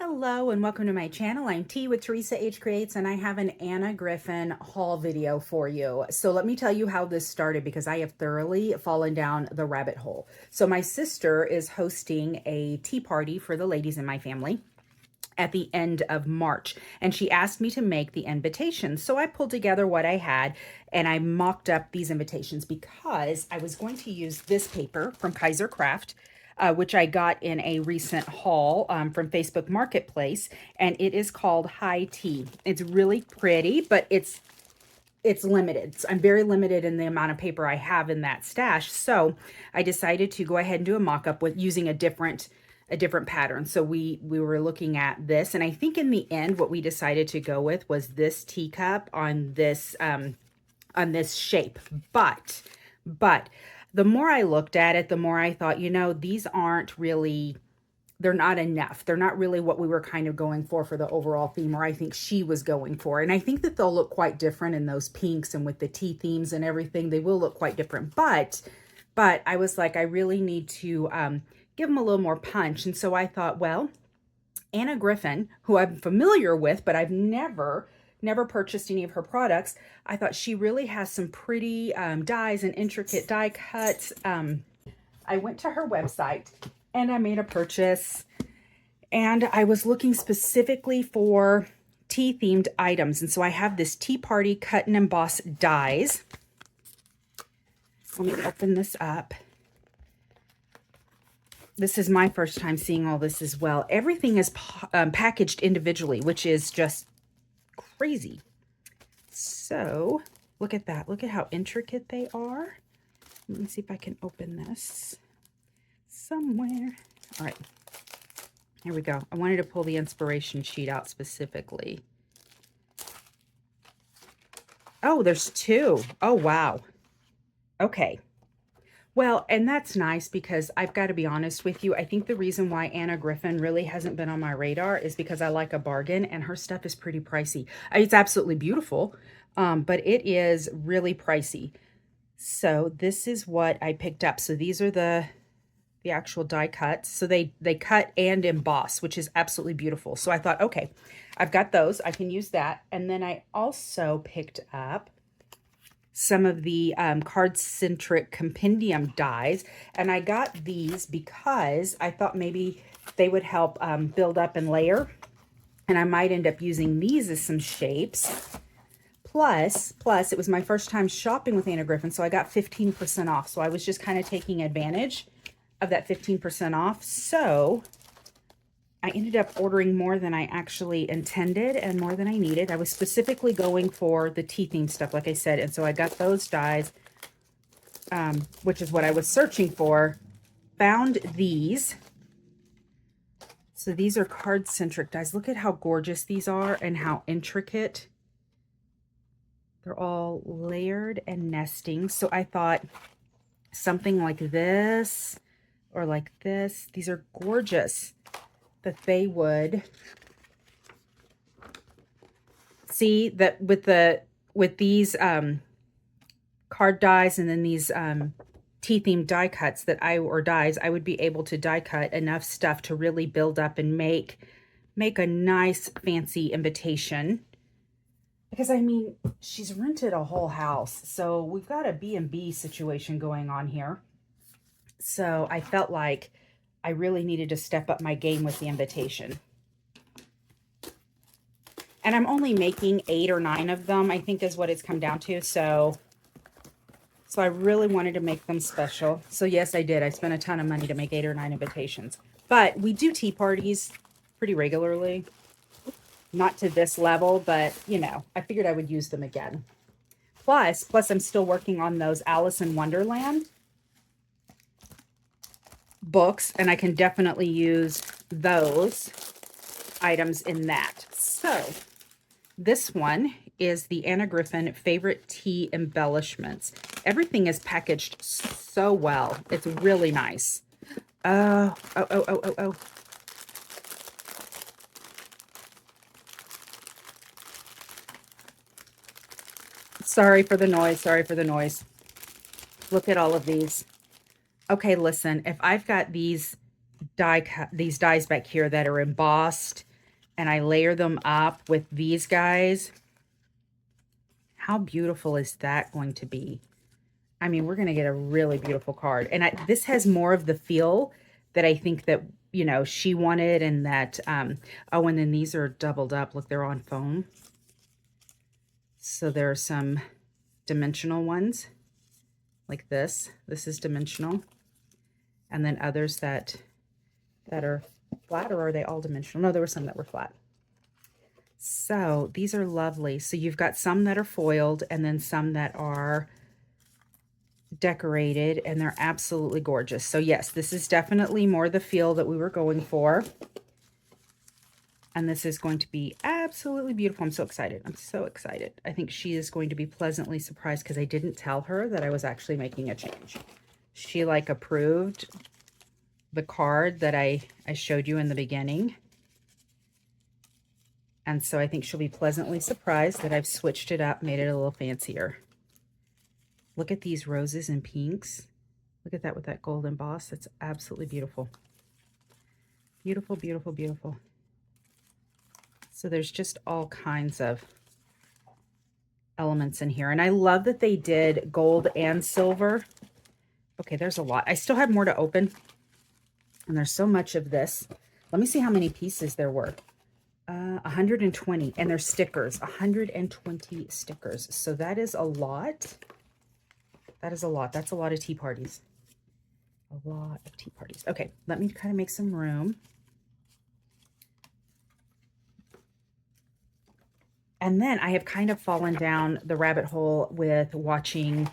Hello and welcome to my channel. I'm T with Teresa H Creates and I have an Anna Griffin haul video for you. So let me tell you how this started because I have thoroughly fallen down the rabbit hole. So my sister is hosting a tea party for the ladies in my family at the end of March, and she asked me to make the invitations. So I pulled together what I had and I mocked up these invitations because I was going to use this paper from Kaiser Craft, which I got in a recent haul from Facebook Marketplace, and it is called High Tea. It's really pretty, but it's limited. So I'm very limited in the amount of paper I have in that stash. So I decided to go ahead and do a mock-up with using a different pattern. So we were looking at this, and I think in the end what we decided to go with was this teacup on this shape. But the more I looked at it, the more I thought, these aren't really, they're not enough. They're not really what we were kind of going for the overall theme, or I think she was going for. And I think that they'll look quite different in those pinks and with the tea themes and everything. They will look quite different. But I was like, I really need to give them a little more punch. And so I thought, well, Anna Griffin, who I'm familiar with, but I've never purchased any of her products. I thought she really has some pretty dies and intricate die cuts. I went to her website and I made a purchase, and I was looking specifically for tea themed items. And so I have this Tea Party cut and emboss dies. Let me open this up. This is my first time seeing all this as well. Everything is packaged individually, which is just crazy. So look at that. Look at how intricate they are. Let me see if I can open this somewhere. All right, here we go. I wanted to pull the inspiration sheet out specifically. Oh, there's two. Oh, wow. Okay. Well, and that's nice because I've got to be honest with you. I think the reason why Anna Griffin really hasn't been on my radar is because I like a bargain and her stuff is pretty pricey. It's absolutely beautiful, but it is really pricey. So this is what I picked up. So these are the actual die cuts. So they cut and emboss, which is absolutely beautiful. So I thought, okay, I've got those. I can use that. And then I also picked up some of the card-centric compendium dies, and I got these because I thought maybe they would help build up and layer, and I might end up using these as some shapes. Plus, it was my first time shopping with Anna Griffin, so I got 15% off. So I was just kind of taking advantage of that 15% off. So I ended up ordering more than I actually intended and more than I needed. I was specifically going for the tea theme stuff, like I said, and so I got those dies, which is what I was searching for. Found these. So these are card-centric dies. Look at how gorgeous these are and how intricate. They're all layered and nesting. So I thought something like this or like this. These are gorgeous. That they would see that with these card dies and then these tea themed die cuts that I would be able to die cut enough stuff to really build up and make a nice fancy invitation. Because I mean, she's rented a whole house, so we've got a B&B situation going on here. So I felt like I really needed to step up my game with the invitation. And I'm only making 8 or 9 of them, I think is what it's come down to. So I really wanted to make them special. So yes, I did. I spent a ton of money to make 8 or 9 invitations. But we do tea parties pretty regularly. Not to this level, but I figured I would use them again. Plus I'm still working on those Alice in Wonderland books, and I can definitely use those items in that. So this one is the Anna Griffin Favorite Tea Embellishments. Everything is packaged so well. It's really nice. Oh. Sorry for the noise. Look at all of these. Okay, listen, if I've got these these dies back here that are embossed, and I layer them up with these guys. How beautiful is that going to be? I mean, we're going to get a really beautiful card. And this has more of the feel that I think that, you know, she wanted, and that, oh, and then these are doubled up. Look, they're on foam. So there are some dimensional ones like this. This is dimensional. And then others that are flat, or are they all dimensional? No, there were some that were flat. So these are lovely. So you've got some that are foiled and then some that are decorated, and they're absolutely gorgeous. So yes, this is definitely more the feel that we were going for. And this is going to be absolutely beautiful. I'm so excited. I'm so excited. I think she is going to be pleasantly surprised, because I didn't tell her that I was actually making a change. She like approved the card that I showed you in the beginning. And so I think she'll be pleasantly surprised that I've switched it up, made it a little fancier. Look at these roses and pinks. Look at that with that gold emboss. That's absolutely beautiful. Beautiful, beautiful, beautiful. So there's just all kinds of elements in here. And I love that they did gold and silver. Okay, there's a lot. I still have more to open. And there's so much of this. Let me see how many pieces there were. 120. And they're stickers. 120 stickers. So that is a lot. That is a lot. That's a lot of tea parties. A lot of tea parties. Okay, let me kind of make some room. And then I have kind of fallen down the rabbit hole with watching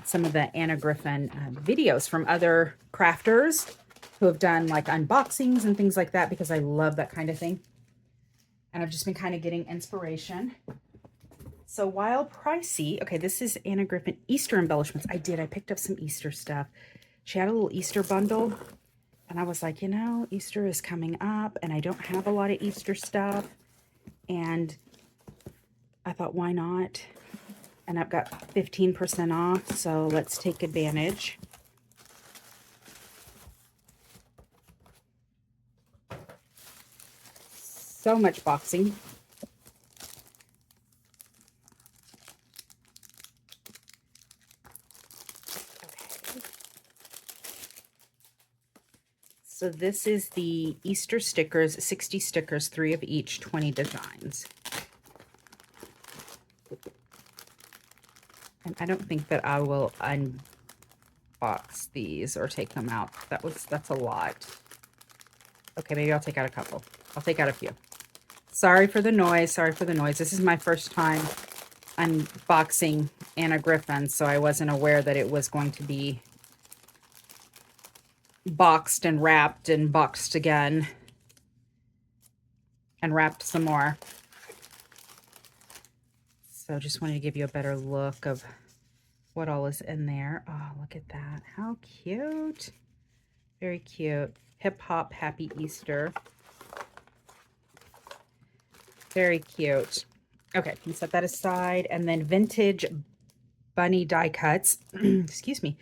some of the Anna Griffin videos from other crafters who have done like unboxings and things like that, because I love that kind of thing. And I've just been kind of getting inspiration. So while pricey, okay, this is Anna Griffin Easter embellishments. I picked up some Easter stuff. She had a little Easter bundle, and I was like, you know, Easter is coming up and I don't have a lot of Easter stuff. And I thought, why not? And I've got 15% off, so let's take advantage. So much boxing. So this is the Easter stickers, 60 stickers, 3 of each, 20 designs. And I don't think that I will unbox these or take them out. That's a lot. Okay, maybe I'll take out a couple. I'll take out a few. Sorry for the noise. Sorry for the noise. This is my first time unboxing Anna Griffin, so I wasn't aware that it was going to be boxed and wrapped and boxed again and wrapped some more. So just wanted to give you a better look of what all is in there. Oh, look at that. How cute. Very cute. Hip Hop Happy Easter. Very cute. Okay, can set that aside. And then vintage bunny die cuts. Excuse me.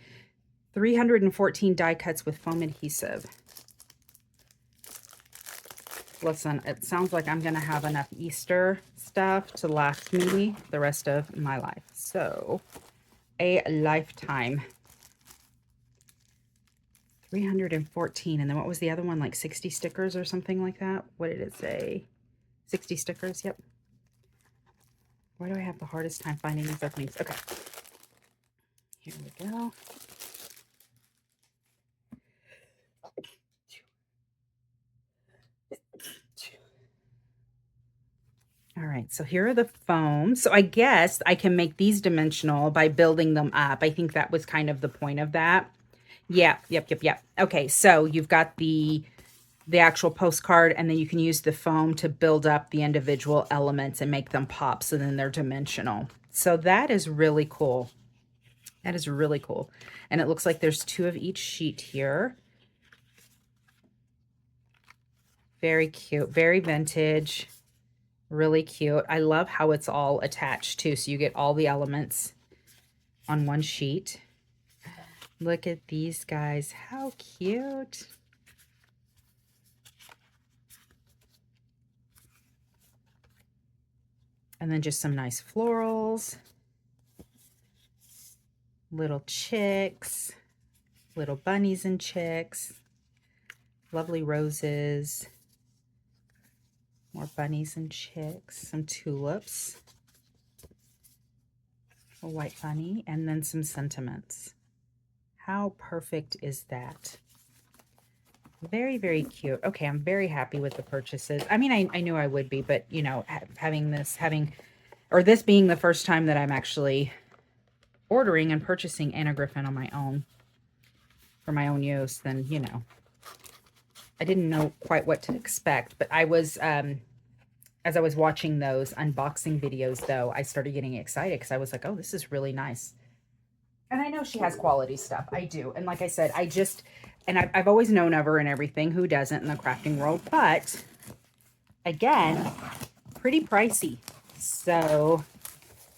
314 die cuts with foam adhesive. Listen, it sounds like I'm going to have enough Easter stuff to last me the rest of my life. So, a lifetime. 314. And then what was the other one? Like 60 stickers or something like that? What did it say? 60 stickers? Yep. Why do I have the hardest time finding these openings? Okay. Here we go. All right, so here are the foams. So I guess I can make these dimensional by building them up. I think that was kind of the point of that. Yeah, yep. Okay, so you've got the actual postcard, and then you can use the foam to build up the individual elements and make them pop, so then they're dimensional. So that is really cool. That is really cool. And it looks like there's 2 of each sheet here. Very cute, very vintage. Really cute. I love how it's all attached too. So you get all the elements on one sheet. Look at these guys. How cute. And then just some nice florals, little chicks, little bunnies and chicks, lovely roses, more bunnies and chicks, some tulips, a white bunny, and then some sentiments. How perfect is that? Very, very cute. Okay, I'm very happy with the purchases. I mean, I knew I would be, but you know, this being the first time that I'm actually ordering and purchasing Anna Griffin on my own for my own use, then, you know, I didn't know quite what to expect, but I was, as I was watching those unboxing videos though, I started getting excited because I was like, oh, this is really nice. And I know she has quality stuff. I do. And like I said, I've always known of her and everything. Who doesn't in the crafting world? But again, pretty pricey. So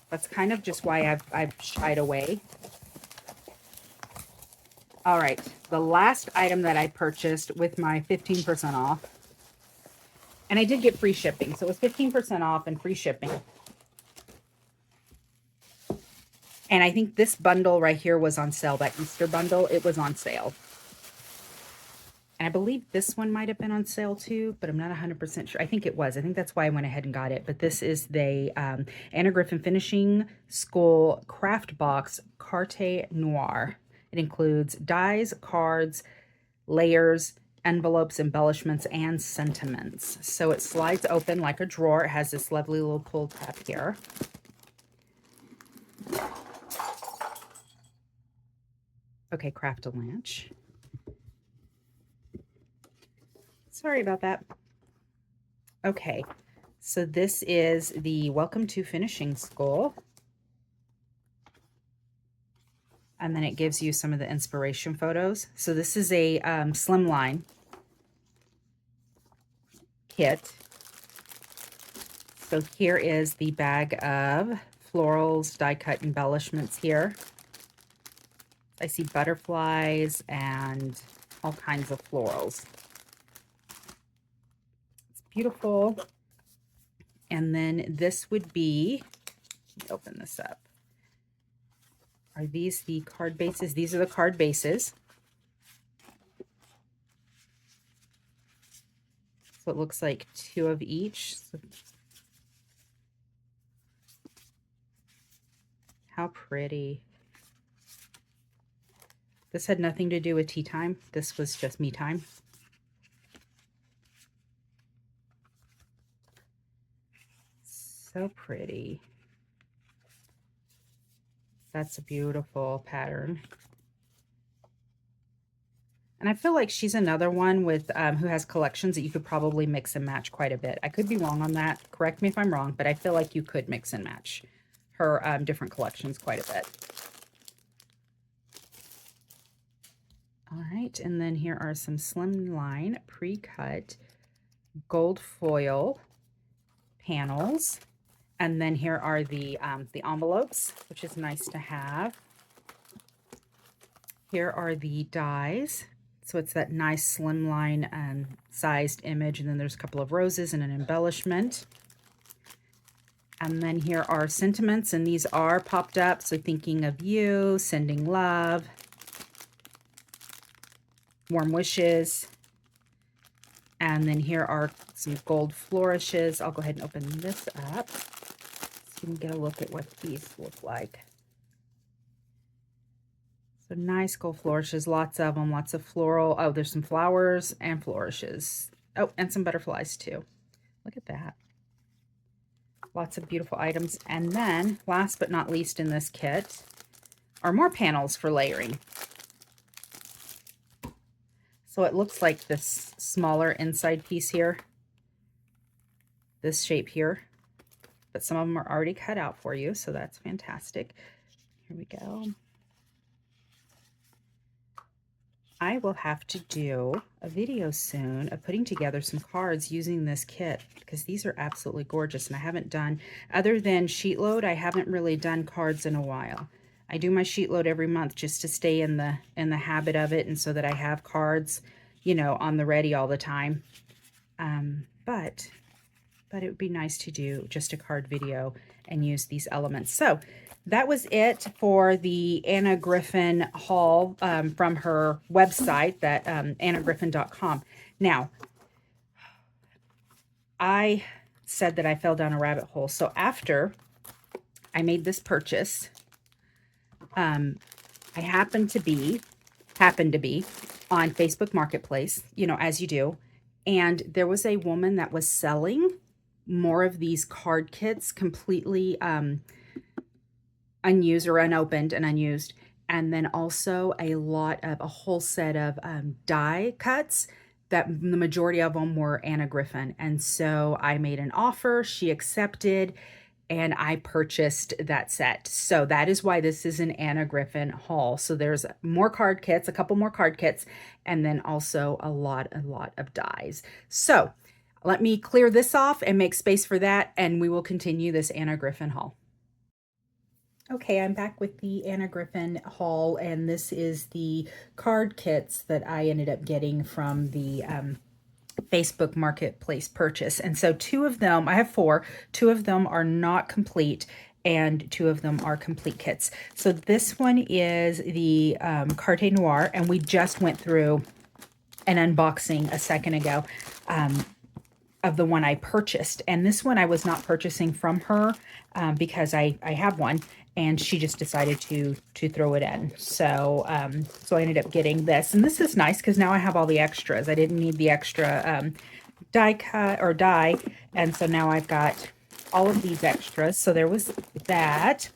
that's kind of just why I've shied away. All right. The last item that I purchased with my 15% off. And I did get free shipping. So it was 15% off and free shipping. And I think this bundle right here was on sale, that Easter bundle. It was on sale. And I believe this one might have been on sale too, but I'm not 100% sure. I think it was. I think that's why I went ahead and got it. But this is the Anna Griffin Finishing School Craft Box Carte Noir. It includes dies, cards, layers, envelopes, embellishments, and sentiments. So it slides open like a drawer. It has this lovely little pull tab here. Okay, Craft-A-Lanch. Sorry about that. Okay, so this is the Welcome to Finishing School. And then it gives you some of the inspiration photos. So this is a slimline kit. So here is the bag of florals, die-cut embellishments here. I see butterflies and all kinds of florals. It's beautiful. And then this would be, let me open this up. Are these the card bases? These are the card bases. So it looks like 2 of each. So how pretty. This had nothing to do with tea time. This was just me time. So pretty. That's a beautiful pattern. And I feel like she's another one with who has collections that you could probably mix and match quite a bit. I could be wrong on that. Correct me if I'm wrong, but I feel like you could mix and match her different collections quite a bit. All right, and then here are some slimline pre-cut gold foil panels. And then here are the envelopes, which is nice to have. Here are the dies. So it's that nice slimline sized image. And then there's a couple of roses and an embellishment. And then here are sentiments, and these are popped up. So thinking of you, sending love, warm wishes. And then here are some gold flourishes. I'll go ahead and open this up so you can get a look at what these look like. So nice gold flourishes, lots of them, lots of floral. Oh, there's some flowers and flourishes. Oh, and some butterflies too. Look at that. Lots of beautiful items. And then last but not least in this kit are more panels for layering. So it looks like this smaller inside piece here, this shape here, but some of them are already cut out for you, so that's fantastic. Here we go. I will have to do a video soon of putting together some cards using this kit because these are absolutely gorgeous, and I haven't done, other than sheet load, I haven't really done cards in a while. I do my sheet load every month just to stay in the habit of it, and so that I have cards, you know, on the ready all the time. But but it would be nice to do just a card video and use these elements. So that was it for the Anna Griffin haul from her website, that annagriffin.com. Now, I said that I fell down a rabbit hole. So after I made this purchase, I happened to be on Facebook Marketplace, you know, as you do. And there was a woman that was selling more of these card kits completely unused or unopened and unused. And then also a whole set of die cuts that the majority of them were Anna Griffin. And so I made an offer, she accepted, and I purchased that set. So that is why this is an Anna Griffin haul. So there's more card kits, a couple more card kits, and then also a lot of dies. So let me clear this off and make space for that, and we will continue this Anna Griffin haul. Okay, I'm back with the Anna Griffin haul, and this is the card kits that I ended up getting from the Facebook Marketplace purchase. And so two of them, I have four, two of them are not complete and two of them are complete kits. So this one is the Carte Noire, and we just went through an unboxing a second ago of the one I purchased. And this one I was not purchasing from her because I have one, and she just decided to throw it in. So so I ended up getting this, and this is nice because now I have all the extras. I didn't need the extra die cut or die, and so now I've got all of these extras. So there was that,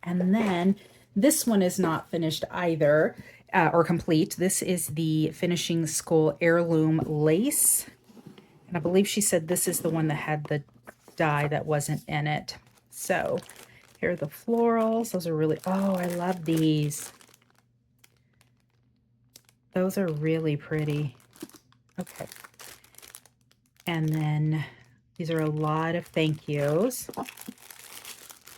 and then this one is not finished either or complete. This is the Finishing School Heirloom Lace, and I believe she said this is the one that had the die that wasn't in it. So here are the florals. Those are really, oh, I love these. Those are really pretty. Okay. And then these are a lot of thank yous.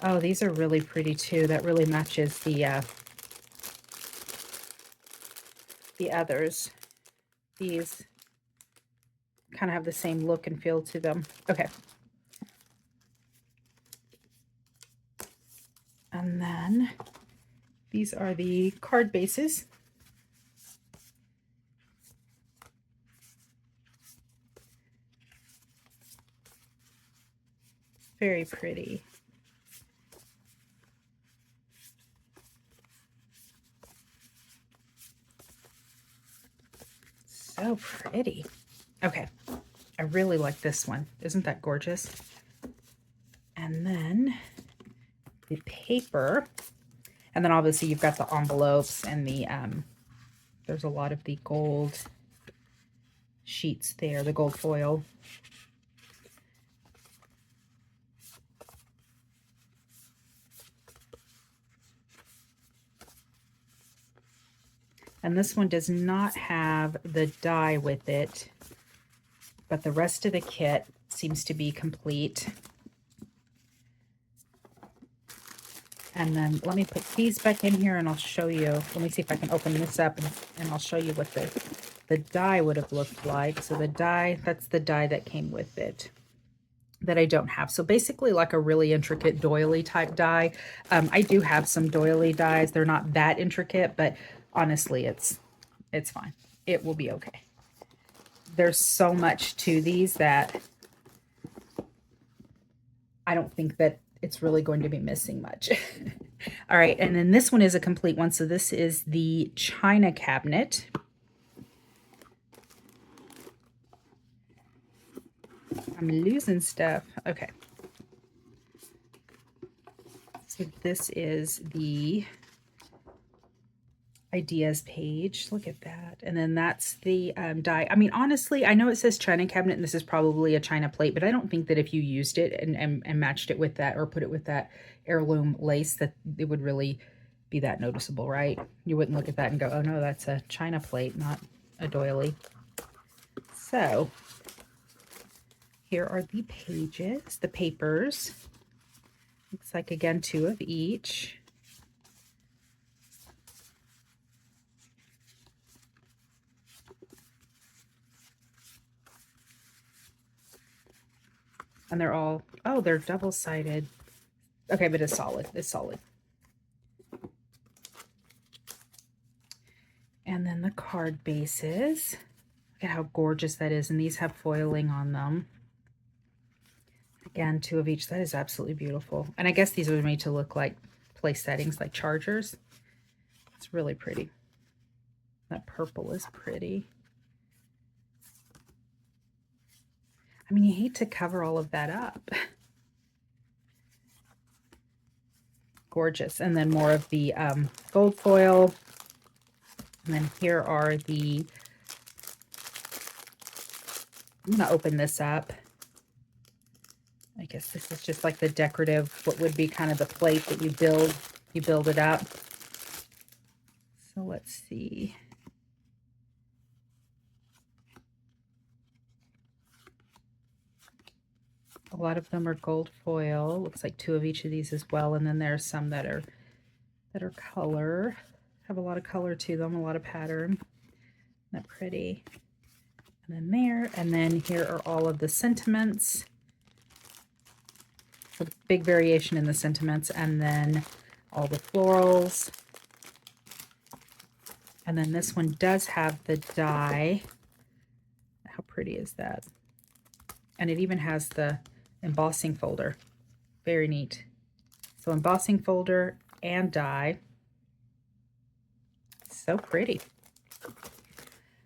Oh, these are really pretty too. That really matches the others. These kind of have the same look and feel to them. Okay. And then these are the card bases. Very pretty. So pretty. Okay. I really like this one. Isn't that gorgeous? And then the paper. And then obviously you've got the envelopes and the, there's a lot of the gold sheets there, the gold foil. And this one does not have the die with it, but the rest of the kit seems to be complete. And then let me put these back in here and I'll show you. Let me see if I can open this up and I'll show you what the die would have looked like. So the die, that's the die that came with it that I don't have. So basically like a really intricate doily type die. I do have some doily dies. They're not that intricate, but honestly, it's fine. It will be okay. There's so much to these that I don't think that it's really going to be missing much. All right, and then this one is a complete one. So this is the China cabinet. I'm losing stuff. Okay. So this is the ideas page. Look at that. And then that's the die. I mean, honestly, I know it says China cabinet and this is probably a China plate, but I don't think that if you used it and matched it with that or put it with that heirloom lace that it would really be that noticeable, right? You wouldn't look at that and go, oh no, that's a China plate, not a doily. So here are the pages, the papers. Looks like, again, 2 of each. And they're all, oh, they're double-sided. Okay, but it's solid. It's solid. And then the card bases. Look at how gorgeous that is. And these have foiling on them. Again, 2 of each. That is absolutely beautiful. And I guess these are made to look like place settings, like chargers. It's really pretty. That purple is pretty. I mean, you hate to cover all of that up. Gorgeous. And then more of the gold foil. And then here are the, I'm going to open this up. I guess this is just like the decorative, what would be kind of the plate that you build it up. So let's see. A lot of them are gold foil. Looks like 2 of each of these as well. And then there's some that are color. Have a lot of color to them, a lot of pattern. Isn't that pretty? And then there, and then here are all of the sentiments. A big variation in the sentiments, and then all the florals. And then this one does have the die. How pretty is that? And it even has the embossing folder. Very neat. So embossing folder and die. So pretty.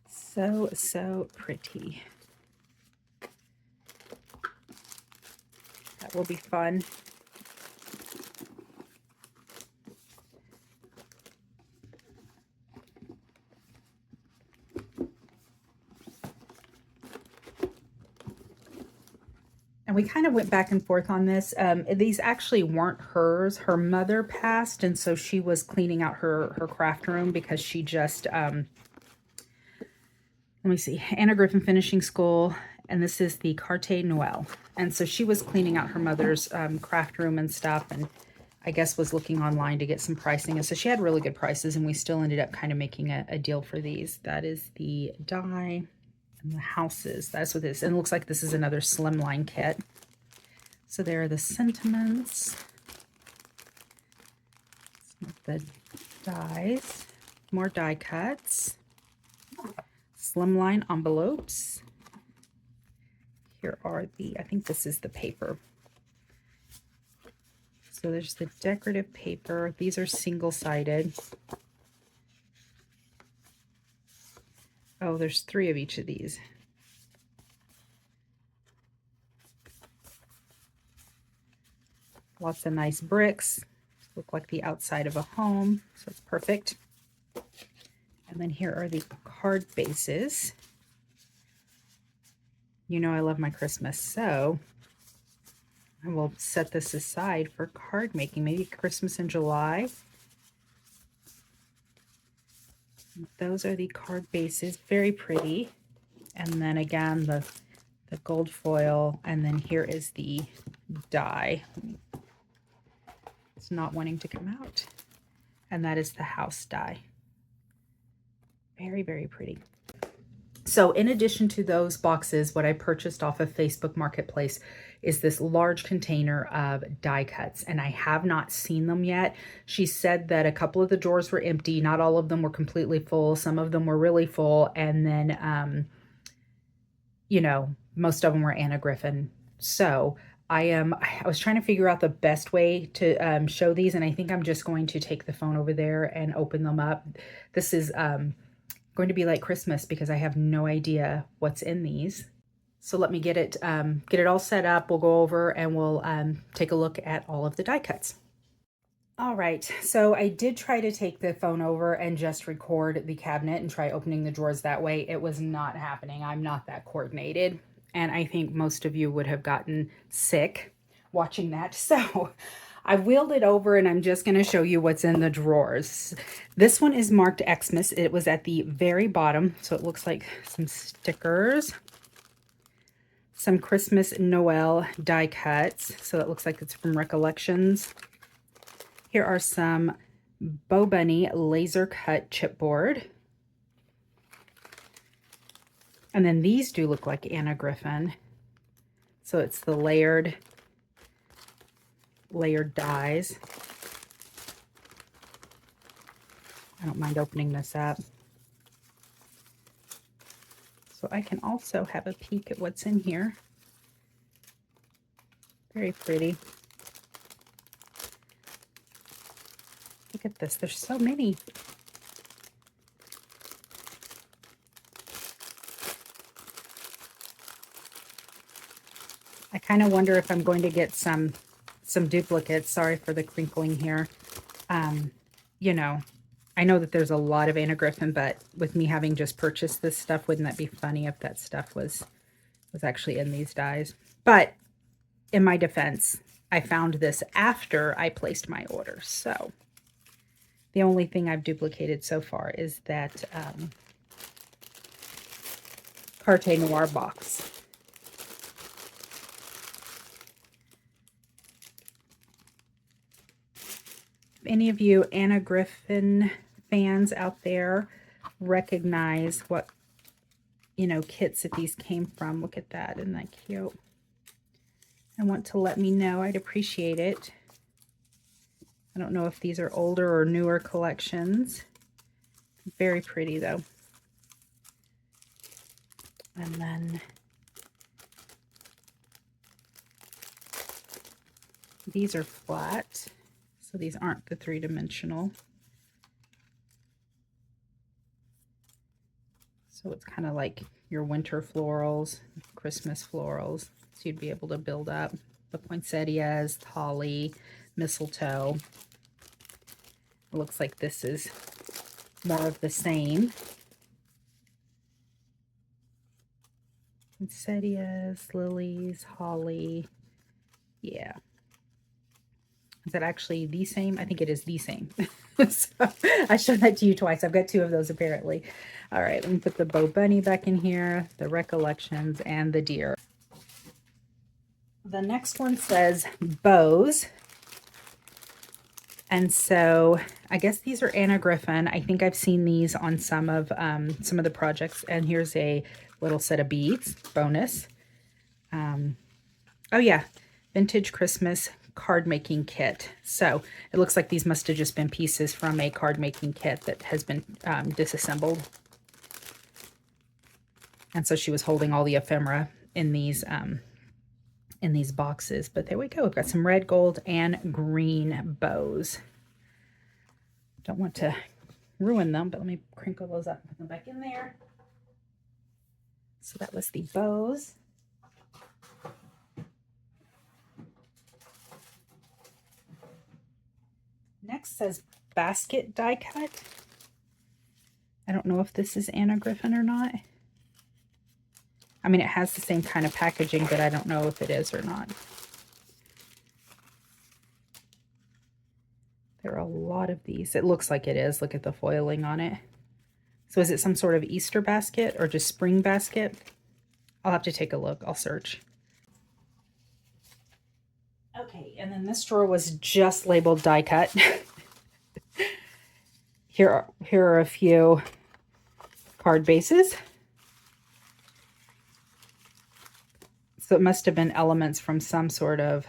So pretty. That will be fun. And we kind of went back and forth on this. These actually weren't hers. Her mother passed, and so she was cleaning out her craft room because she just, let me see, Anna Griffin Finishing School, and this is the Carte Noel. And so she was cleaning out her mother's craft room and stuff, and I guess was looking online to get some pricing. And so she had really good prices, and we still ended up kind of making a deal for these. That is the die. And the houses, that's what this is. And it looks like this is another slimline kit. So there are the sentiments, the dies, more die cuts, slimline envelopes. Here are the, I think this is the paper. So there's the decorative paper. These are single-sided. Oh, there's 3 of each of these. Lots of nice bricks. Look like the outside of a home, so it's perfect. And then here are the card bases. You know I love my Christmas, so I will set this aside for card making, maybe Christmas in July. Those are the card bases, very pretty. And then again, the gold foil, and then here is the die. It's not wanting to come out. And that is the house die. Very, very pretty. So in addition to those boxes, what I purchased off of Facebook Marketplace is this large container of die cuts, and I have not seen them yet. She said that a couple of the drawers were empty. Not all of them were completely full. Some of them were really full. And then, you know, most of them were Anna Griffin. So I was trying to figure out the best way to show these, and I think I'm just going to take the phone over there and open them up. This is going to be like Christmas because I have no idea what's in these. So let me get it all set up. We'll go over and we'll take a look at all of the die cuts. All right, so I did try to take the phone over and just record the cabinet and try opening the drawers that way. It was not happening. I'm not that coordinated. And I think most of you would have gotten sick watching that. So I wheeled it over and I'm just going to show you what's in the drawers. This one is marked Xmas. It was at the very bottom. So it looks like some stickers, some Christmas Noel die cuts. So it looks like it's from Recollections. Here are some Bo Bunny laser cut chipboard. And then these do look like Anna Griffin. So it's the layered dies. I don't mind opening this up. So I can also have a peek at what's in here. Very pretty. Look at this. There's so many. I kind of wonder if I'm going to get some duplicates. Sorry for the crinkling here. You know, I know that there's a lot of Anna Griffin, but with me having just purchased this stuff, wouldn't that be funny if that stuff was actually in these dies? But in my defense, I found this after I placed my order. So the only thing I've duplicated so far is that Carte Noir box. If any of you Anna Griffin fans out there recognize what, you know, kits that these came from, look at that. Isn't that cute? I want to let me know. I'd appreciate it. I don't know if these are older or newer collections. Very pretty though. And then these are flat, so these aren't the 3-dimensional. So it's kind of like your winter florals, Christmas florals. So you'd be able to build up the poinsettias, holly, mistletoe. It looks like this is more of the same. Poinsettias, lilies, holly. Yeah. Is that actually the same? I think it is the same. So I showed that to you twice. I've got 2 of those apparently. All right, let me put the Bo Bunny back in here, the Recollections, and the deer. The next one says bows. And so I guess these are Anna Griffin. I think I've seen these on some of the projects. And here's a little set of beads, bonus. Oh yeah, vintage Christmas card making kit. So it looks like these must have just been pieces from a card making kit that has been disassembled. And so she was holding all the ephemera in these boxes. But there we go. We've got some red, gold, and green bows. Don't want to ruin them, but let me crinkle those up and put them back in there. So that was the bows. Next says basket die cut. I don't know if this is Anna Griffin or not. I mean, it has the same kind of packaging, but I don't know if it is or not. There are a lot of these. It looks like it is. Look at the foiling on it. So is it some sort of Easter basket or just spring basket? I'll have to take a look. I'll search. Okay, and then this drawer was just labeled die cut. Here are a few card bases. So it must have been elements from some sort of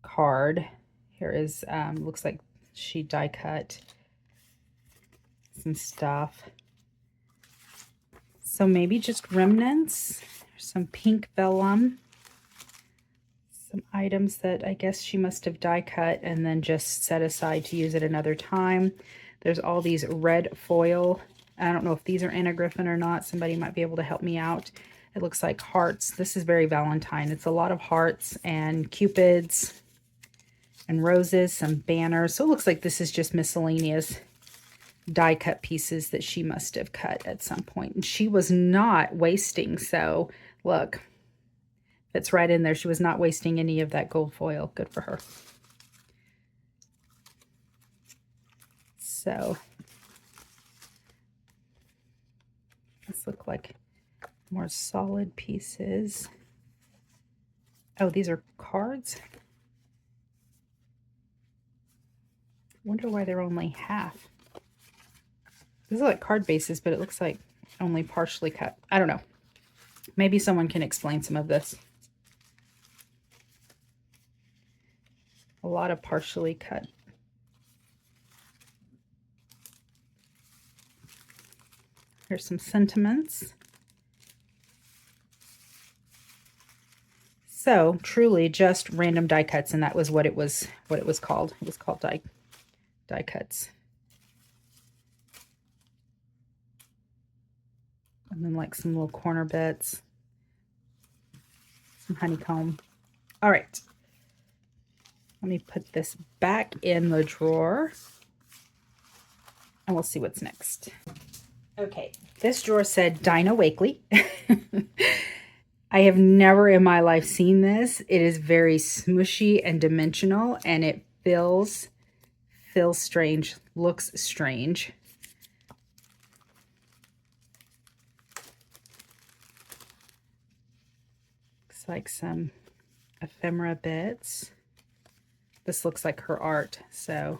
card. Here is, looks like she die cut some stuff. So maybe just remnants. There's some pink vellum. Some items that I guess she must have die cut and then just set aside to use at another time. There's all these red foil. I don't know if these are Anna Griffin or not. Somebody might be able to help me out. It looks like hearts. This is very Valentine. It's a lot of hearts and cupids and roses, some banners. So it looks like this is just miscellaneous die cut pieces that she must have cut at some point. And she was not wasting. So look, it's right in there. She was not wasting any of that gold foil. Good for her. So this look like more solid pieces. Oh, these are cards. Wonder why they're only half. These are like card bases, but it looks like only partially cut. I don't know. Maybe someone can explain some of this. A lot of partially cut. Here's some sentiments. So truly just random die cuts, and that was what it was called. It was called die cuts. And then like some little corner bits, some honeycomb. All right. Let me put this back in the drawer and we'll see what's next. Okay, this drawer said Dinah Wakely. I have never in my life seen this. It is very smushy and dimensional, and it feels strange, looks strange. Looks like some ephemera bits. This looks like her art, so.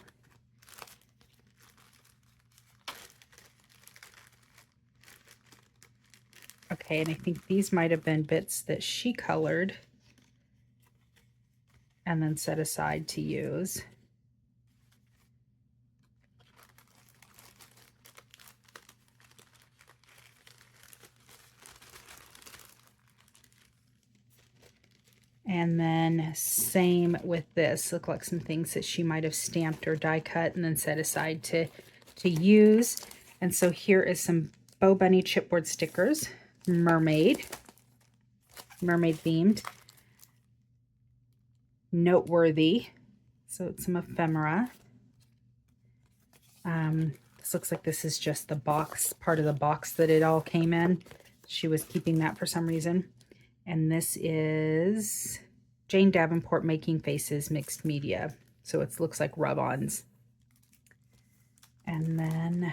Okay, and I think these might have been bits that she colored and then set aside to use. And then same with this. Look like some things that she might have stamped or die cut and then set aside to use. And so here is some Bo Bunny chipboard stickers. Mermaid themed. Noteworthy. So it's some ephemera. This looks like this is just the box, part of the box that it all came in. She was keeping that for some reason. And this is Jane Davenport Making Faces Mixed Media. So it looks like rub-ons. And then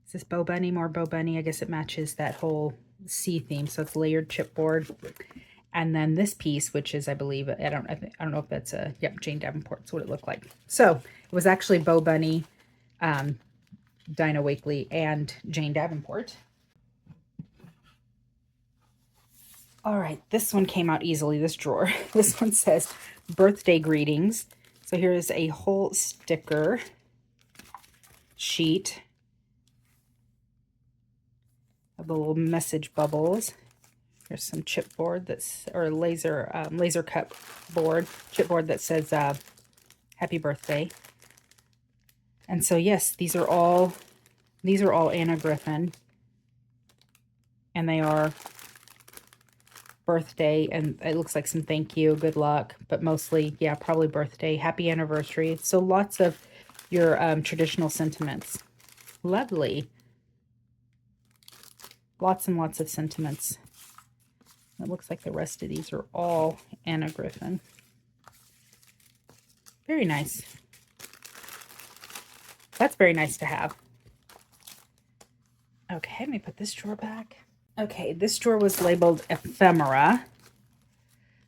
is this Bo Bunny? More Bo Bunny. I guess it matches that whole sea theme. So it's layered chipboard. And then this piece, which is, I believe, I don't know if that's a, yep, Jane Davenport. That's what it looked like. So it was actually Bo Bunny, Dinah Wakely, and Jane Davenport. All right, this one came out easily, this drawer. This one says birthday greetings. So here's a whole sticker sheet of the little message bubbles. There's some chipboard that's, or laser cut board, chipboard that says happy birthday. And so yes, these are all Anna Griffin, and they are birthday, and it looks like some thank you, good luck, but mostly, yeah, probably birthday, happy anniversary. So lots of your traditional sentiments. Lovely. Lots and lots of sentiments. It looks like the rest of these are all Anna Griffin. Very nice. That's very nice to have. Okay, let me put this drawer back. Okay, this drawer was labeled ephemera.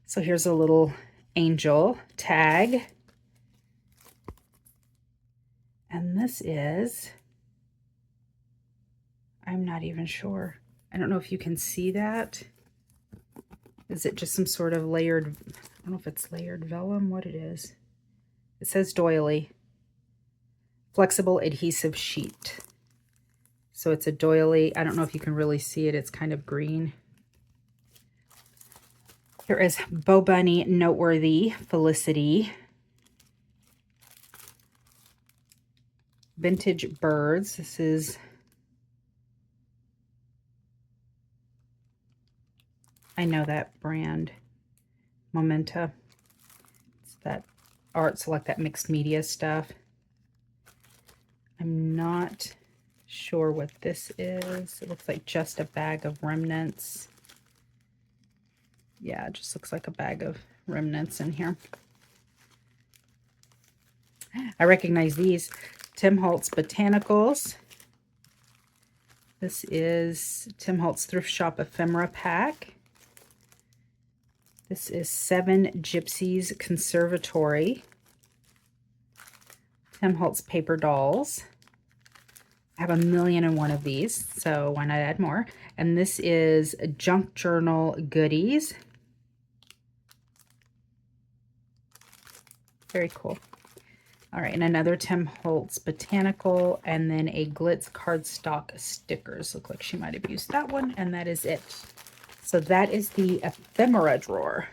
So here's a little angel tag. And this is, I'm not even sure. I don't know if you can see that. Is it just some sort of layered, I don't know if it's layered vellum, what it is. It says doily. Flexible adhesive sheet. So it's a doily. I don't know if you can really see it. It's kind of green. Here is Bo Bunny Noteworthy Felicity. Vintage Birds. This is, I know that brand. Momenta. It's that art, so like that mixed media stuff. I'm not sure what this is. It looks like just a bag of remnants. Yeah, it just looks like a bag of remnants in here. I recognize these. Tim Holtz Botanicals. This is Tim Holtz Thrift Shop Ephemera Pack. This is 7 Gypsies Conservatory. Tim Holtz Paper Dolls. I have 1,000,001 of these, so why not add more? And this is Junk Journal Goodies. Very cool. All right, and another Tim Holtz Botanical, and then a Glitz cardstock stickers. Look like she might have used that one, and that is it. So that is the ephemera drawer.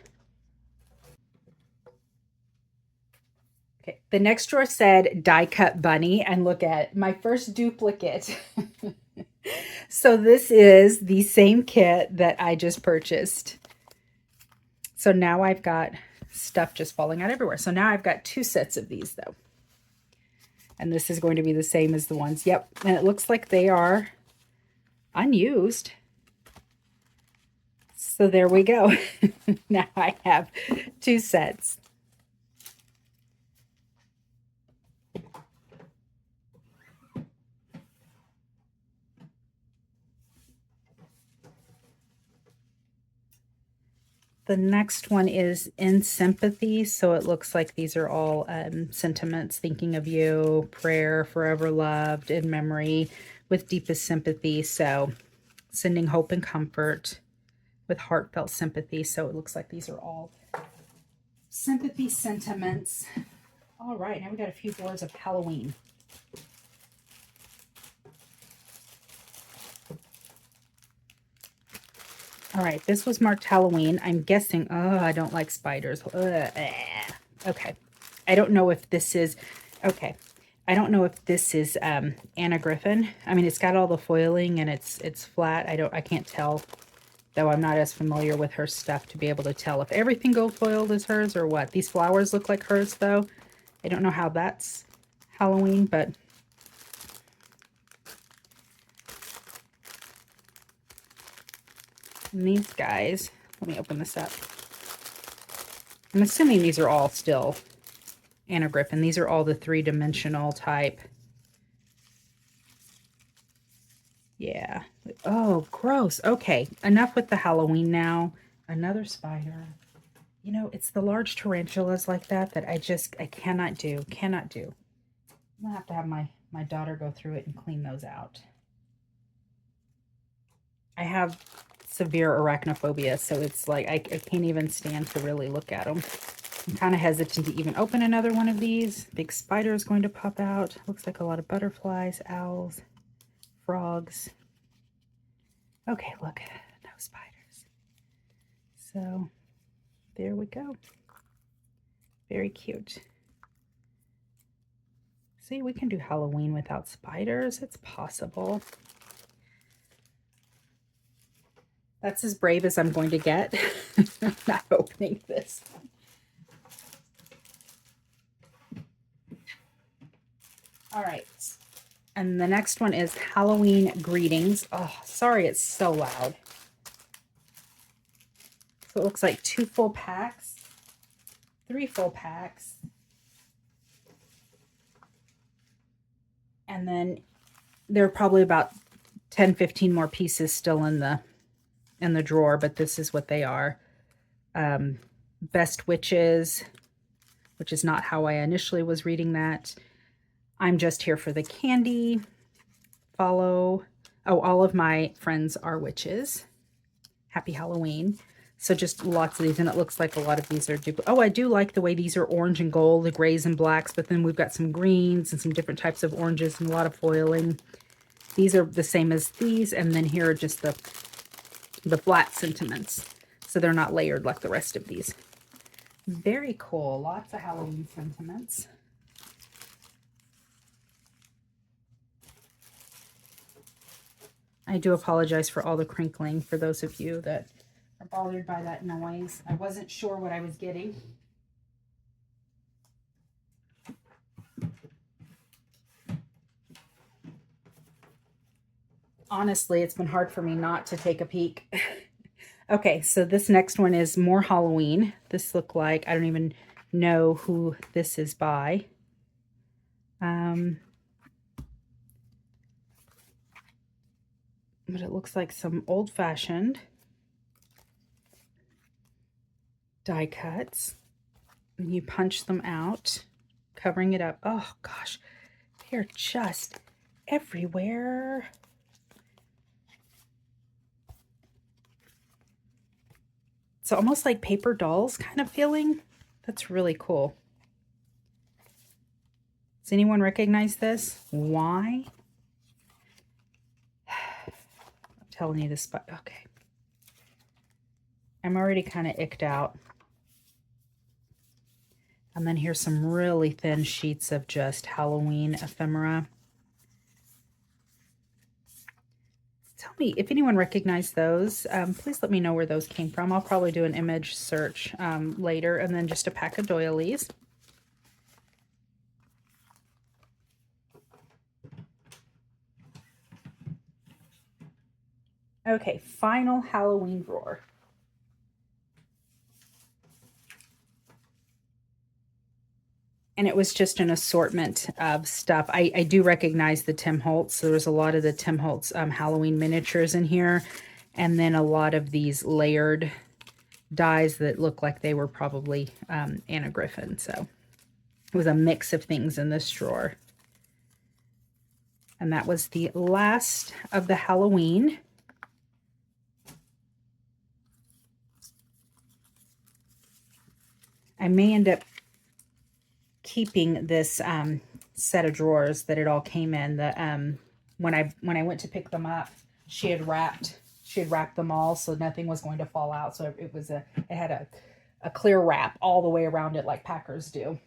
Okay, the next drawer said die cut bunny, and look at my first duplicate. So this is the same kit that I just purchased. So now I've got stuff just falling out everywhere. So now I've got 2 sets of these though. And this is going to be the same as the ones. Yep. And it looks like they are unused. So there we go. Now I have 2 sets. The next one is in sympathy. So it looks like these are all sentiments, thinking of you, prayer, forever loved, in memory, with deepest sympathy. So sending hope and comfort with heartfelt sympathy. So it looks like these are all sympathy sentiments. All right, now we got a few boards of Halloween. All right, this was marked Halloween. I'm guessing, oh, I don't like spiders. Okay. I don't know if this is, okay. I don't know if this is Anna Griffin. I mean, it's got all the foiling and it's flat. I can't tell, though I'm not as familiar with her stuff to be able to tell if everything gold foiled is hers or what. These flowers look like hers, though. I don't know how that's Halloween, but and these guys, let me open this up. I'm assuming these are all still Anna Griffin. These are all the 3-dimensional type. Yeah. Oh, gross. Okay, enough with the Halloween now. Another spider. You know, it's the large tarantulas like that that I cannot do. Cannot do. I'm going to have to have my daughter go through it and clean those out. I have severe arachnophobia, so it's like I can't even stand to really look at them. I'm kind of hesitant to even open another one of these. Big spider is going to pop out. Looks like a lot of butterflies, owls, frogs. Okay, look, no spiders. So there we go. Very cute. See, we can do Halloween without spiders. It's possible. That's as brave as I'm going to get. I'm not opening this. All right. And the next one is Halloween Greetings. Oh, sorry, it's so loud. So it looks like 2 full packs, 3 full packs. And then there are probably about 10, 15 more pieces still in the drawer, but this is what they are. Best Witches, which is not how I initially was reading that. I'm just here for the candy. Follow. Oh, all of my friends are witches. Happy Halloween. So just lots of these, and it looks like a lot of these are duplicate. Oh, I do like the way these are orange and gold, the grays and blacks, but then we've got some greens and some different types of oranges and a lot of foiling. These are the same as these, and then here are just the flat sentiments. So they're not layered like the rest of these. Very cool. Lots of Halloween sentiments. I do apologize for all the crinkling for those of you that are bothered by that noise. I wasn't sure what I was getting. Honestly, it's been hard for me not to take a peek. Okay, so this next one is more Halloween. This looked like, I don't even know who this is by. But it looks like some old-fashioned die cuts. And you punch them out, covering it up. Oh gosh, they're just everywhere. So almost like paper dolls kind of feeling. That's really cool. Does anyone recognize this? Why? I'm telling you this, but okay. I'm already kind of icked out. And then here's some really thin sheets of just Halloween ephemera. Tell me if anyone recognized those. Please let me know where those came from. I'll probably do an image search later. And then just a pack of doilies. Okay, final Halloween drawer. And it was just an assortment of stuff. I do recognize the Tim Holtz. So there's a lot of the Tim Holtz Halloween miniatures in here. And then a lot of these layered dies that look like they were probably Anna Griffin. So it was a mix of things in this drawer. And that was the last of the Halloween. I may end up keeping this set of drawers that it all came in. The when I went to pick them up, she had wrapped them all so nothing was going to fall out. So it had a clear wrap all the way around it like Packers do.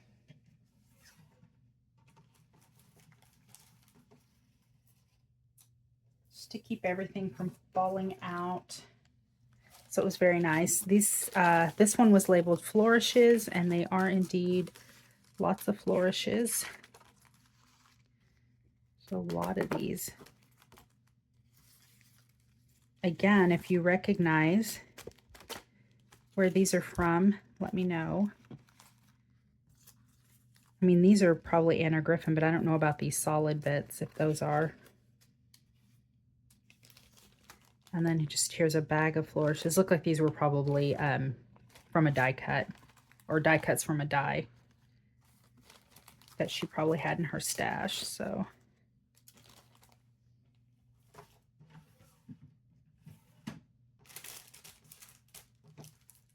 Just to keep everything from falling out. So it was very nice. This one was labeled flourishes, and they are indeed lots of flourishes. So a lot of these. Again, if you recognize where these are from, let me know. I mean, these are probably Anna Griffin, but I don't know about these solid bits, if those are. And then just here's a bag of flourishes. Look like these were probably from a die cut, or die cuts from a die that she probably had in her stash. So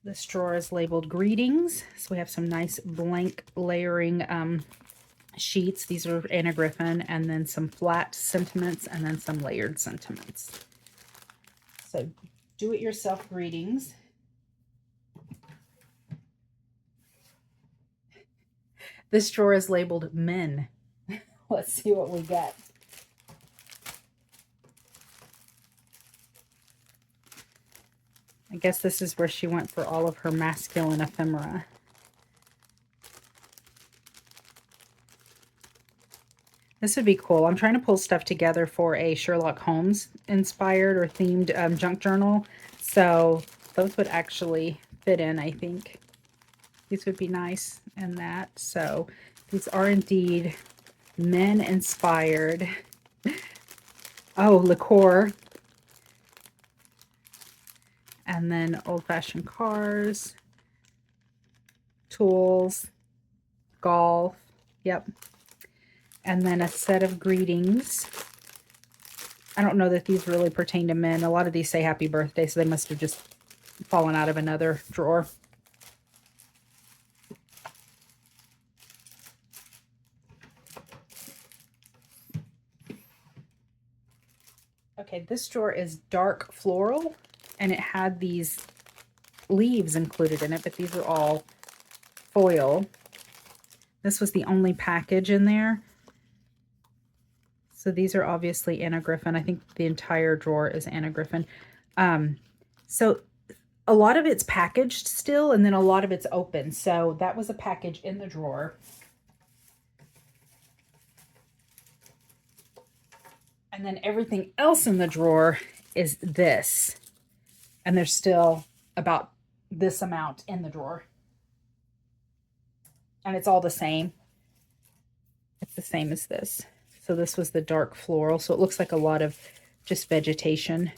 this drawer is labeled greetings. So we have some nice blank layering sheets. These are Anna Griffin, and then some flat sentiments, and then some layered sentiments. So do-it-yourself greetings. This drawer is labeled men. Let's see what we get. I guess this is where she went for all of her masculine ephemera. This would be cool. I'm trying to pull stuff together for a Sherlock Holmes inspired or themed junk journal. So those would actually fit in, I think. These would be nice in that. So these are indeed men inspired. Oh, liqueur. And then old-fashioned cars, tools, golf. Yep. And then a set of greetings. I don't know that these really pertain to men. A lot of these say happy birthday, so they must have just fallen out of another drawer. Okay, this drawer is dark floral, and it had these leaves included in it, but these are all foil. This was the only package in there. So these are obviously Anna Griffin. I think the entire drawer is Anna Griffin. So a lot of it's packaged still, and then a lot of it's open. So that was a package in the drawer. And then everything else in the drawer is this. And there's still about this amount in the drawer. And it's all the same. It's the same as this. So this was the dark floral. So it looks like a lot of just vegetation.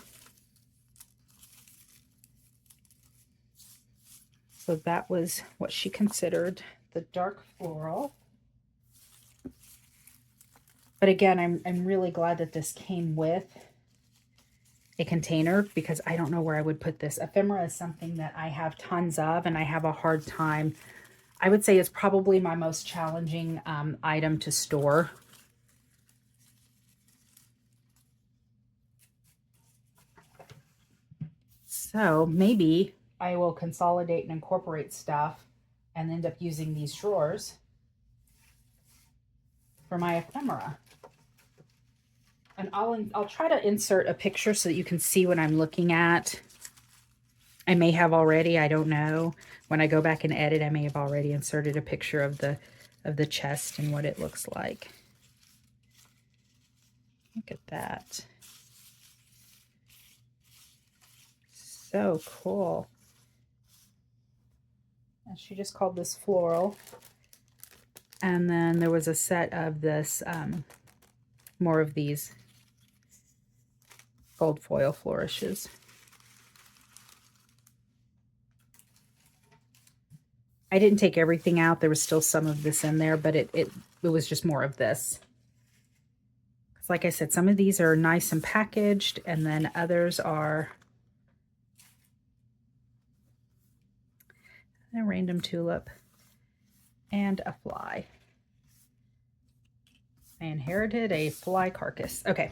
So that was what she considered the dark floral. But again, I'm really glad that this came with a container, because I don't know where I would put this. Ephemera is something that I have tons of, and I have a hard time I would say it's probably my most challenging item to store. So maybe I will consolidate and incorporate stuff and end up using these drawers for my ephemera. And I'll try to insert a picture so that you can see what I'm looking at. I may have already, I don't know. When I go back and edit, I may have already inserted a picture of the chest and what it looks like. Look at that. So cool. And she just called this floral. And then there was a set of this, more of these gold foil flourishes. I didn't take everything out. There was still some of this in there, but it was just more of this. Like I said, some of these are nice and packaged, and then others are a random tulip and a fly. I inherited a fly carcass. Okay.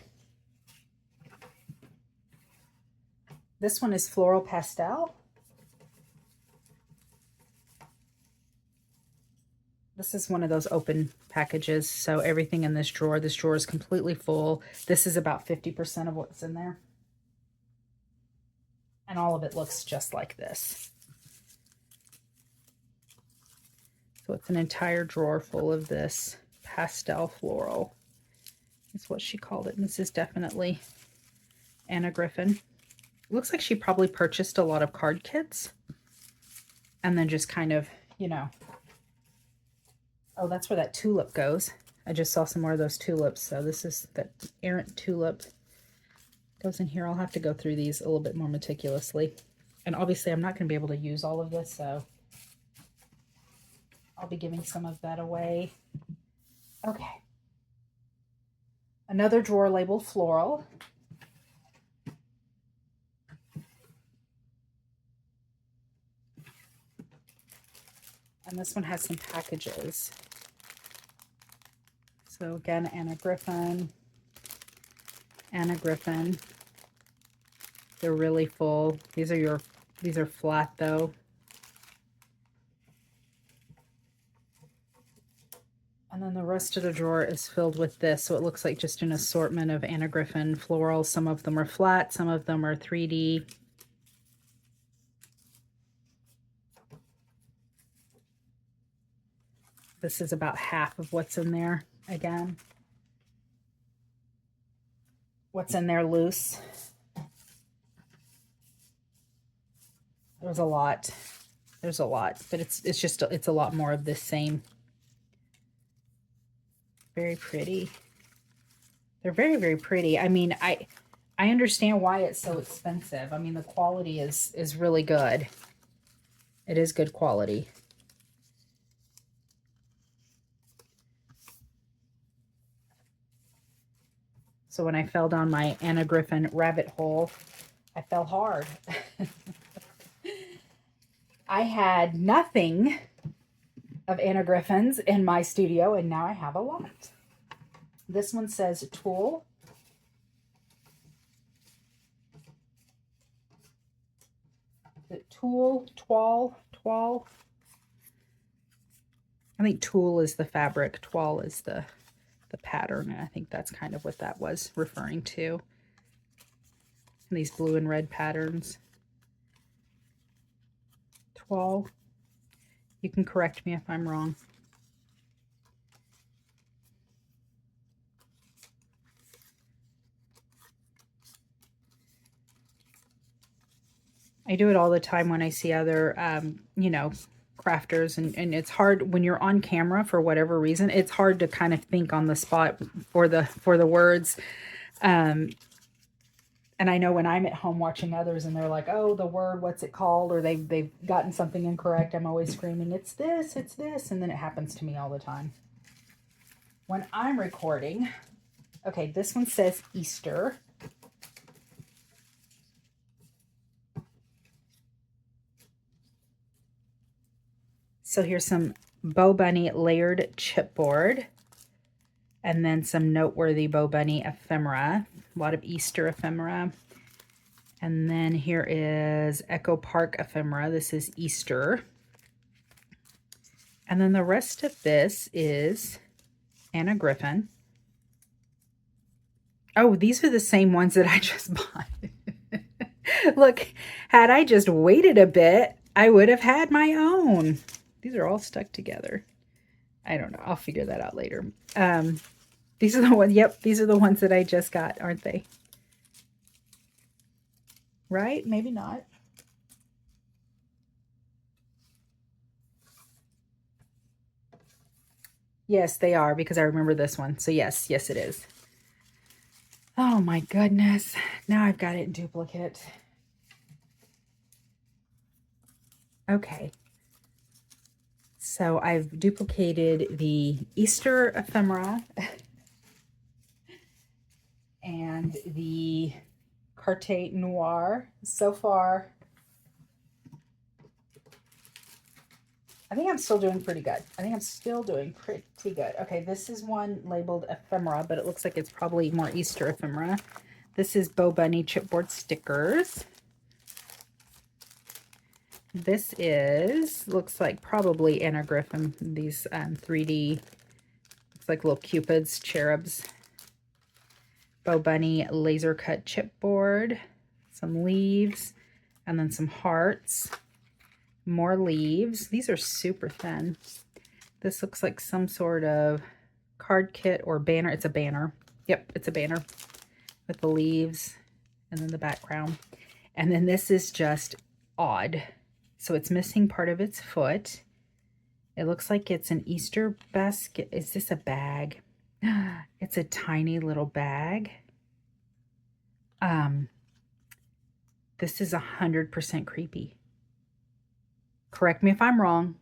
This one is Floral Pastel. This is one of those open packages, so everything in this drawer is completely full. This is about 50% of what's in there. And all of it looks just like this. So it's an entire drawer full of this pastel floral. That's what she called it. And this is definitely Anna Griffin. It looks like she probably purchased a lot of card kits and then just kind of, you know, oh, that's where that tulip goes. I just saw some more of those tulips. So this is the errant tulip. Goes in here. I'll have to go through these a little bit more meticulously. And obviously I'm not going to be able to use all of this, so I'll be giving some of that away. Okay. Another drawer labeled floral. And this one has some packages. So again, Anna Griffin. Anna Griffin. They're really full. These are flat though. And then the rest of the drawer is filled with this. So it looks like just an assortment of Anna Griffin florals. Some of them are flat, some of them are 3D. This is about half of what's in there again. What's in there loose. There's a lot. There's a lot, but it's a lot more of this same. Very pretty. They're very, very pretty. I mean, I understand why it's so expensive. I mean, the quality is really good. It is good quality. So when I fell down my Anna Griffin rabbit hole, I fell hard. I had nothing of Anna Griffin's in my studio, and now I have a lot. This one says Tulle. Is it Tulle? Toile? I think Tulle is the fabric, Toile is the pattern, and I think that's kind of what that was referring to. And these blue and red patterns. Toile. You can correct me if I'm wrong. I do it all the time when I see other, you know, crafters, and it's hard when you're on camera for whatever reason. It's hard to kind of think on the spot for the words. And I know when I'm at home watching others and they're like, oh, the word, what's it called? Or they've gotten something incorrect. I'm always screaming, it's this. And then it happens to me all the time. When I'm recording, okay, this one says Easter. So here's some Bow Bunny layered chipboard, and then some noteworthy Bow Bunny ephemera, a lot of Easter ephemera. And then here is Echo Park ephemera. This is Easter. And then the rest of this is Anna Griffin. Oh, these are the same ones that I just bought. Look, had I just waited a bit, I would have had my own. These are all stuck together. I don't know. I'll figure that out later. These are the ones, yep, these are the ones that I just got, aren't they? Right? Maybe not. Yes, they are, because I remember this one. So yes, yes it is. Oh my goodness. Now I've got it in duplicate. Okay. So I've duplicated the Easter ephemera and the Carte Noir. So far, I think I'm still doing pretty good. I think I'm still doing pretty good. Okay, this is one labeled ephemera, but it looks like it's probably more Easter ephemera. This is Bow Bunny chipboard stickers. This is, looks like probably Anna Griffin, these 3D, looks like little cupids, cherubs. Bow Bunny laser cut chipboard, some leaves, and then some hearts. More leaves. These are super thin. This looks like some sort of card kit or banner. It's a banner. Yep, it's a banner with the leaves and then the background. And then this is just odd. So it's missing part of its foot. It looks like it's an Easter basket. Is this a bag? It's a tiny little bag. This is 100% creepy. Correct me if I'm wrong,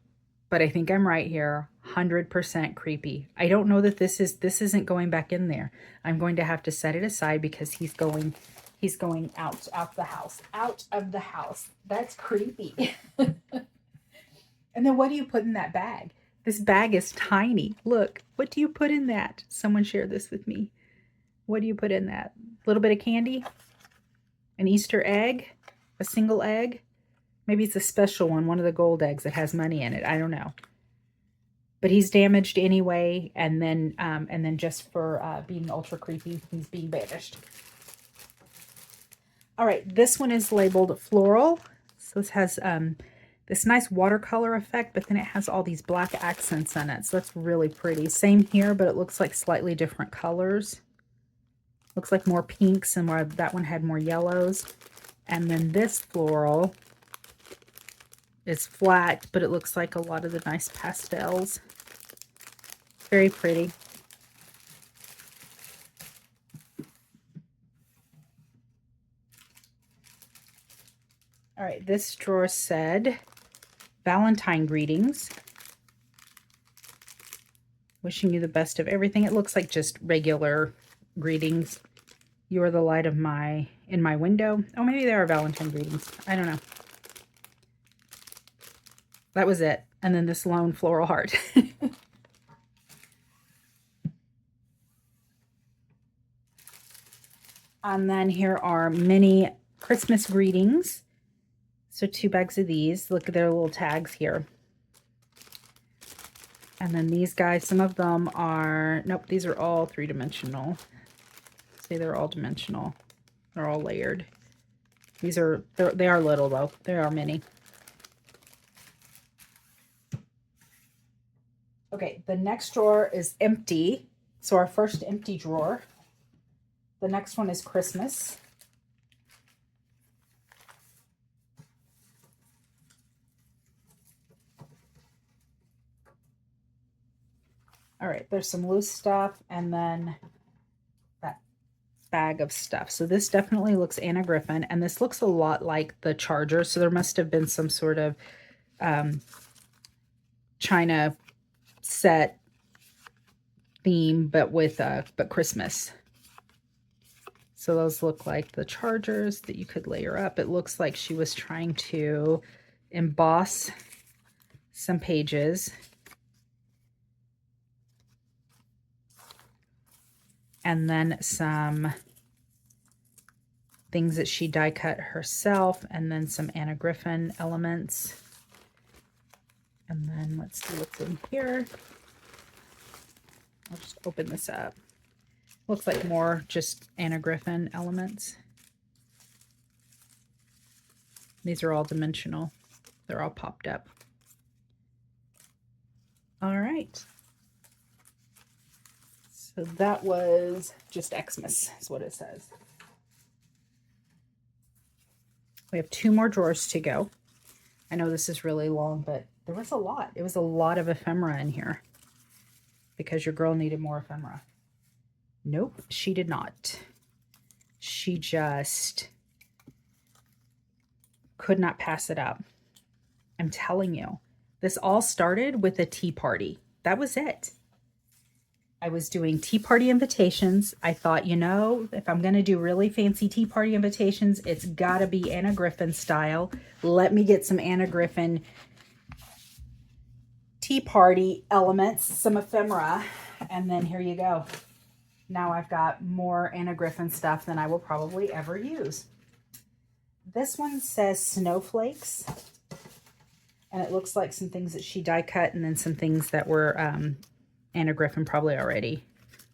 but I think I'm right here. 100% creepy. I don't know that this isn't going back in there. I'm going to have to set it aside because he's going out the house. Out of the house. That's creepy. And then what do you put in that bag? This bag is tiny. Look, what do you put in that? Someone share this with me. What do you put in that? A little bit of candy? An Easter egg? A single egg? Maybe it's a special one of the gold eggs that has money in it. I don't know. But he's damaged anyway, and then just for being ultra creepy, he's being banished. All right, this one is labeled floral. So this has this nice watercolor effect, but then it has all these black accents in it. So that's really pretty. Same here, but it looks like slightly different colors. Looks like more pinks, and where that one had more yellows. And then this floral is flat, but it looks like a lot of the nice pastels. Very pretty. All right, this drawer said, Valentine greetings. Wishing you the best of everything. It looks like just regular greetings. You are the light of in my window. Oh, maybe they are Valentine greetings. I don't know. That was it. And then this lone floral heart. And then here are mini Christmas greetings. So 2 bags of these. Look at their little tags here. And then these guys, some of them are, nope, these are all 3-dimensional. See, they're all dimensional. They're all layered. They are little though. They are mini. Okay, the next drawer is empty. So our first empty drawer. The next one is Christmas. All right, there's some loose stuff and then that bag of stuff. So this definitely looks Anna Griffin, and this looks a lot like the charger. So there must have been some sort of China set theme, but with but Christmas. So those look like the chargers that you could layer up. It looks like she was trying to emboss some pages. And then some things that she die cut herself, and then some Anna Griffin elements. And then let's see what's in here. I'll just open this up. Looks like more just Anna Griffin elements. These are all dimensional. They're all popped up. All right. So that was just Xmas, is what it says. We have 2 more drawers to go. I know this is really long, but there was a lot. It was a lot of ephemera in here because your girl needed more ephemera. Nope, she did not. She just could not pass it up. I'm telling you, this all started with a tea party. That was it. I was doing tea party invitations. I thought, you know, if I'm going to do really fancy tea party invitations, it's got to be Anna Griffin style. Let me get some Anna Griffin tea party elements, some ephemera, and then here you go. Now I've got more Anna Griffin stuff than I will probably ever use. This one says snowflakes, and it looks like some things that she die cut and then some things that were Anna Griffin probably already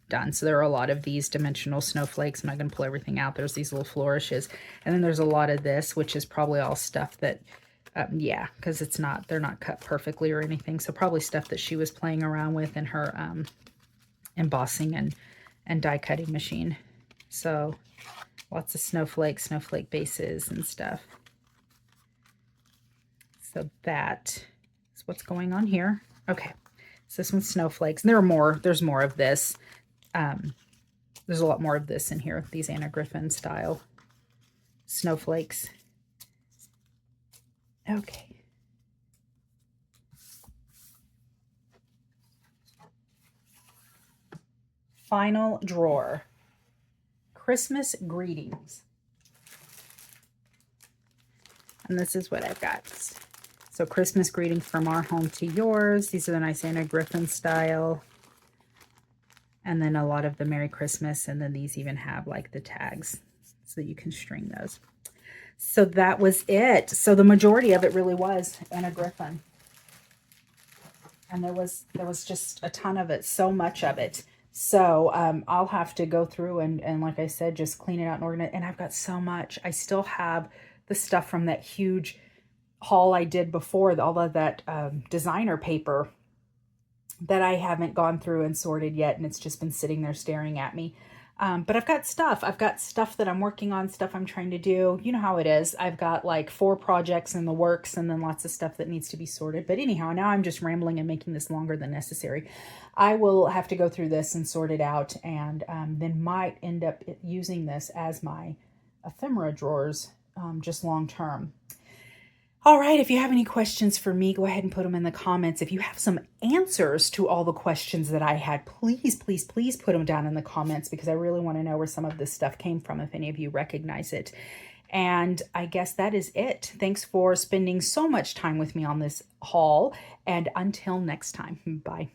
done. So there are a lot of these dimensional snowflakes. I'm not going to pull everything out. There's these little flourishes. And then there's a lot of this, which is probably all stuff that, yeah, because it's not, they're not cut perfectly or anything. So probably stuff that she was playing around with in her embossing and die cutting machine. So lots of snowflake bases and stuff. So that is what's going on here. Okay. So this one's snowflakes. And there's more of this. There's a lot more of this in here, these Anna Griffin style snowflakes. Okay. Final drawer. Christmas greetings. And this is what I've got. So Christmas greetings from our home to yours. These are the nice Anna Griffin style. And then a lot of the Merry Christmas. And then these even have like the tags so that you can string those. So that was it. So the majority of it really was Anna Griffin. And there was just a ton of it, so much of it. So I'll have to go through and like I said, just clean it out and organize. And I've got so much. I still have the stuff from that huge haul I did before, all of that designer paper that I haven't gone through and sorted yet, and it's just been sitting there staring at me. But I've got stuff that I'm working on, stuff I'm trying to do. You know how it is. I've got like 4 projects in the works and then lots of stuff that needs to be sorted. But anyhow, now I'm just rambling and making this longer than necessary. I will have to go through this and sort it out, and then might end up using this as my ephemera drawers just long term. All right, if you have any questions for me, go ahead and put them in the comments. If you have some answers to all the questions that I had, please, please, please put them down in the comments, because I really want to know where some of this stuff came from, if any of you recognize it. And I guess that is it. Thanks for spending so much time with me on this haul, and until next time, bye.